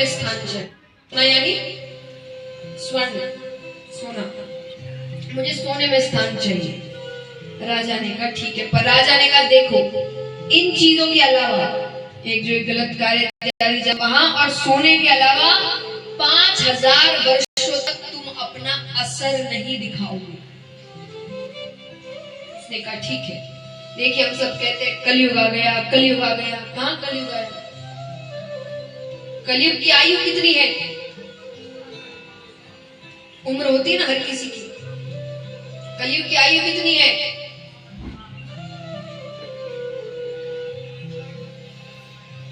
में स्थान चाहिए। सोना यानी स्वर्ण, सोना, मुझे सोने में स्थान चाहिए। राजा ने कहा ठीक है, पर राजा ने कहा देखो इन चीजों के अलावा एक जो गलत कार्य जब वहां और सोने के अलावा 5000 वर्षों तक तुम अपना असर नहीं दिखाओगे। उसने कहा ठीक है। देखिए हम सब कहते हैं कलयुग आ गया, कलयुग आ गया। कहां कलयुग आया? कलयुग की आयु कितनी है? उम्र होती है ना हर किसी की। कलयुग की आयु कितनी है?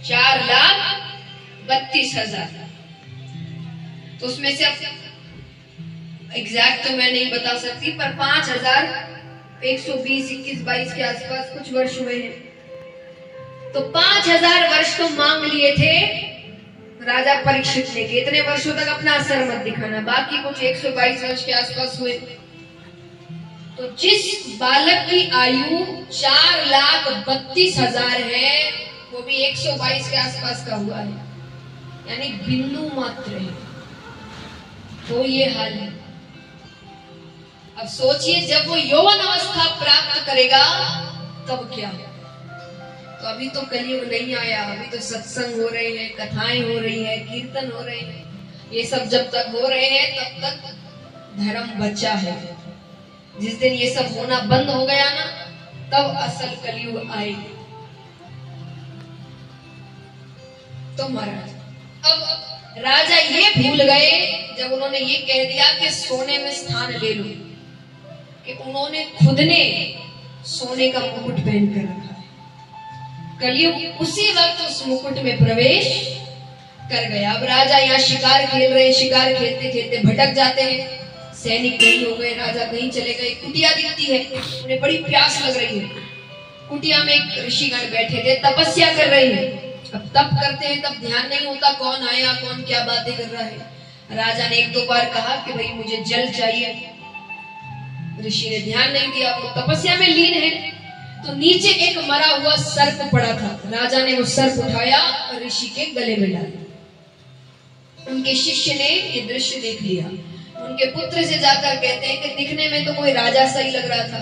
4,32,000। तो उसमें से एग्जैक्ट तो मैं नहीं बता सकती, पर 5,120, 21, 22 के आसपास कुछ वर्ष हुए हैं। तो 5,000 वर्ष तो मांग लिए थे राजा परीक्षित ने कि इतने वर्षों तक अपना असर मत दिखाना, बाकी कुछ 122 वर्ष के आसपास हुए। तो जिस बालक की आयु 4,32,000 है, वो भी 122 के आसपास का हुआ है, यानी बिंदु मात्र है। तो ये हाल है। अब सोचिए जब वो यौवन अवस्था प्राप्त करेगा तब क्या होगा? तो अभी तो कलयुग नहीं आया, अभी तो सत्संग हो रहे हैं, कथाएं हो रही है, कीर्तन हो रहे हैं। ये सब जब तक हो रहे हैं तब तक धर्म बचा है। जिस दिन ये सब होना बंद हो गया ना, तब असल कलयुग आएगा। तो महाराज अब राजा ये भूल गए जब उन्होंने ये कह दिया कि सोने में स्थान ले लो, कि उन्होंने खुद ने सोने का मुकुट पहन कर रखा है। कलयुग उसी वक्त उस मुकुट में प्रवेश कर गया। अब राजा यहाँ शिकार खेल रहे हैं, शिकार खेलते खेलते भटक जाते हैं। सैनिक कहीं हो गए, राजा कहीं चले गए। कुटिया दिखती है, उन्हें बड़ी प्यास लग रही है। कुटिया में एक ऋषिगण बैठे थे, तपस्या कर रहे हैं। अब तप करते हैं तब ध्यान नहीं होता कौन आया, कौन क्या बातें कर रहा है। राजा ने एक दो बार कहा कि भाई मुझे जल चाहिए। ऋषि ने ध्यान नहीं दिया, वो तपस्या में लीन है। तो नीचे एक मरा हुआ सर्प पड़ा था। राजा ने वो सर्प उठाया और ऋषि के गले में डाला। उनके शिष्य ने ये दृश्य देख लिया। उनके पुत्र से जाकर कहते हैं कि दिखने में तो कोई राजा सही लग रहा था,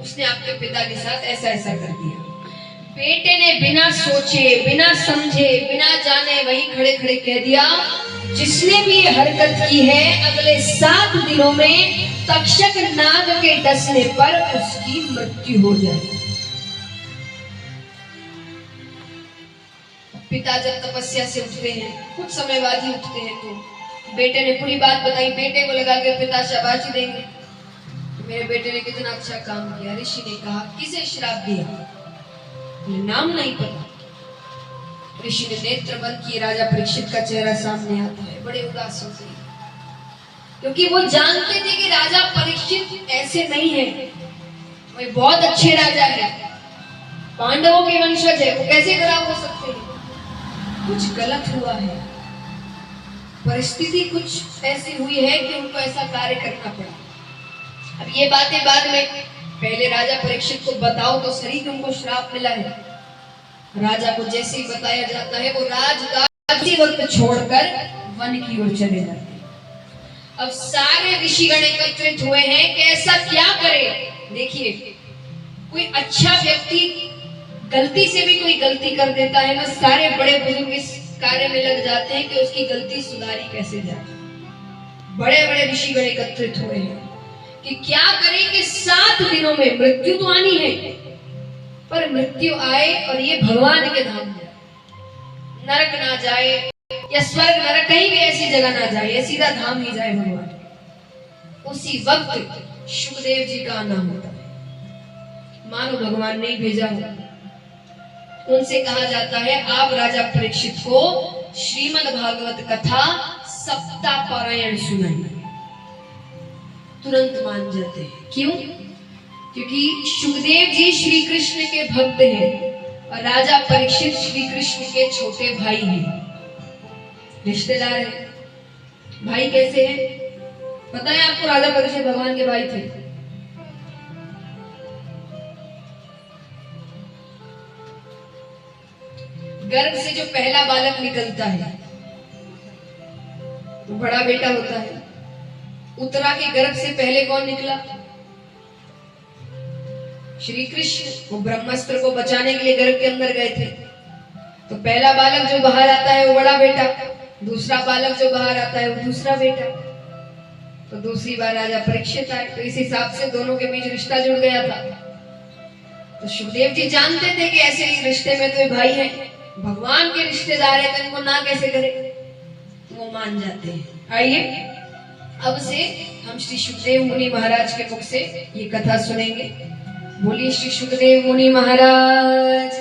उसने आपके पिता के साथ ऐसा ऐसा कर दिया। बेटे ने बिना सोचे, बिना समझे, बिना जाने वहीं खड़े खड़े कह दिया, जिसने भी ये हरकत की है अगले 7 दिनों में तक्षक नाग के डसने पर उसकी मृत्यु हो जाए। पिता जब तपस्या से उठते हैं, कुछ समय बाद ही उठते हैं, तो बेटे ने पूरी बात बताई। बेटे को लगा के पिता शाबाशी देंगे, तो मेरे बेटे ने कितना अच्छा काम किया। ऋषि ने कहा किसे श्राप दिया? नाम नहीं पता। ऋषि ने नेत्र बंद किए। राजा परीक्षित का चेहरा सामने आता है, बड़े उदास हो गए, क्योंकि वो जानते थे कि राजा परीक्षित ऐसे नहीं है, वो बहुत अच्छे राजा है, पांडवों के वंशज है, वो कैसे खराब हो सकते हैं? कुछ गलत हुआ है, परिस्थिति कुछ ऐसी हुई है कि उनको ऐसा कार्य करना पड़ा। अब ये बातें बाद में, पहले राजा परीक्षित को बताओ तो सही कि उनको श्राप मिला है। राजा को जैसे ही बताया जाता है, वो राजकाज वक्त छोड़कर वन की ओर चले जाते हैं। अब सारे ऋषिगण एकत्रित हुए हैं कि ऐसा क्या करे। देखिए कोई अच्छा व्यक्ति गलती से भी कोई गलती कर देता है ना, सारे बड़े बुजुर्ग इस कार्य में लग जाते हैं कि उसकी गलती सुधारी कैसे जाए। बड़े बड़े ऋषिगण एकत्रित हुए हैं कि क्या करें कि 7 दिनों में मृत्यु तो आनी है, पर मृत्यु आए और ये भगवान के धाम जाए, नरक ना जाए या स्वर्ग नरक कहीं भी ऐसी जगह ना जाए, सीधा धाम ही जाए भगवान। उसी वक्त शुकदेव जी का आना होता है, मानो भगवान ने भेजा हो। उनसे कहा जाता है आप राजा परीक्षित को श्रीमद् भागवत कथा सप्ताह पारायण सुनाइए। तुरंत मान जाते हैं। क्यों? क्योंकि शुकदेव जी श्री कृष्ण के भक्त हैं और राजा परीक्षित श्री कृष्ण के छोटे भाई हैं, रिश्तेदार हैं। भाई कैसे हैं पता है आपको? राजा परीक्षित भगवान के भाई थे। गर्भ से जो पहला बालक निकलता है, तो बड़ा बेटा होता है। उत्तरा के गर्भ से पहले कौन निकला? श्री कृष्ण। वो ब्रह्मास्त्र को बचाने के लिए गर्भ के अंदर गए थे। तो पहला बालक जो बाहर आता है वो बड़ा बेटा, दूसरा बालक जो बाहर आता है वो दूसरा बेटा। तो दूसरी बार राजा परीक्षित आए, तो इस हिसाब से दोनों के बीच रिश्ता जुड़ गया था। तो सुखदेव जी जानते थे कि ऐसे ही रिश्ते में तो भाई हैं, भगवान के रिश्तेदार है, तो इनको ना कैसे करे, वो मान जाते हैं। आइए अब से हम श्री सुखदेव मुनि महाराज के मुख से ये कथा सुनेंगे। बोलिए श्री सुखदेव मुनि महाराज।